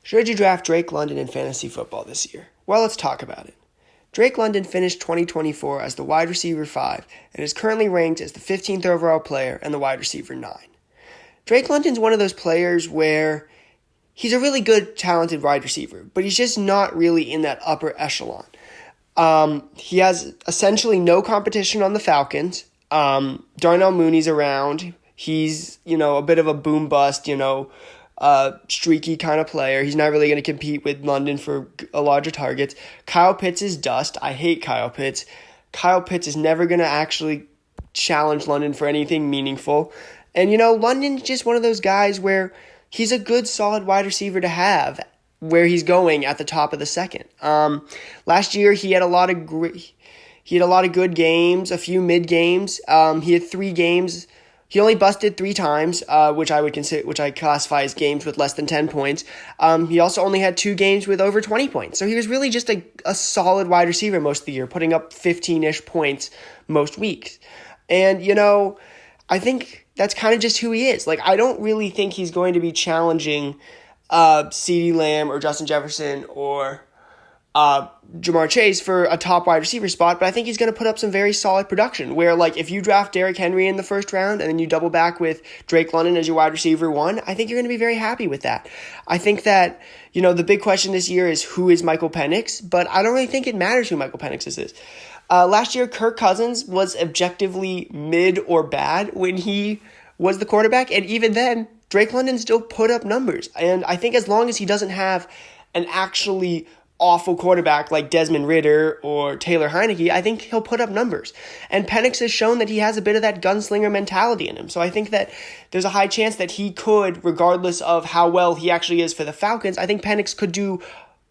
Should you draft Drake London in fantasy football this year? Well, let's talk about it. Drake London finished 2024 as the wide receiver 5 and is currently ranked as the 15th overall player and the wide receiver 9. Drake London's one of those players where he's a really good, talented wide receiver, but he's just not really in that upper echelon. He has essentially no competition on the Falcons. Darnell Mooney's around. He's, a bit of a boom bust, streaky kind of player. He's not really going to compete with London for a larger targets. Kyle Pitts is dust. I hate Kyle Pitts. Kyle Pitts is never going to actually challenge London for anything meaningful. And, London's just one of those guys where he's a good, solid wide receiver to have where he's going at the top of the second. Last year, he had a lot of good games, a few mid games. He had 3 games. He only busted 3 times, which I classify as games with less than 10 points. He also only had 2 games with over 20 points. So he was really just a solid wide receiver most of the year, putting up 15-ish points most weeks. And, I think that's kind of just who he is. I don't really think he's going to be challenging CeeDee Lamb or Justin Jefferson or Jamar Chase for a top wide receiver spot, but I think he's going to put up some very solid production where, if you draft Derrick Henry in the first round and then you double back with Drake London as your wide receiver 1, I think you're going to be very happy with that. I think that, the big question this year is who is Michael Penix, but I don't really think it matters who Michael Penix is. Last year, Kirk Cousins was objectively mid or bad when he was the quarterback, and even then, Drake London still put up numbers. And I think as long as he doesn't have an actually awful quarterback like Desmond Ridder or Taylor Heineke, I think he'll put up numbers. And Penix has shown that he has a bit of that gunslinger mentality in him. So I think that there's a high chance that he could, regardless of how well he actually is for the Falcons, I think Penix could do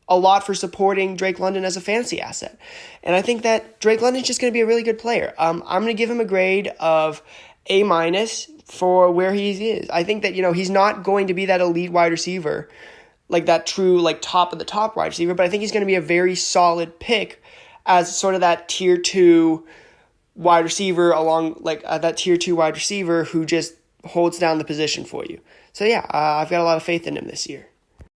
a lot for supporting Drake London as a fantasy asset. And I think that Drake London's just going to be a really good player. I'm going to give him a grade of A- for where he is. I think that, he's not going to be that elite wide receiver, like that true, top of the top wide receiver, but I think he's going to be a very solid pick as sort of that tier 2 wide receiver that tier 2 wide receiver who just holds down the position for you. So yeah, I've got a lot of faith in him this year.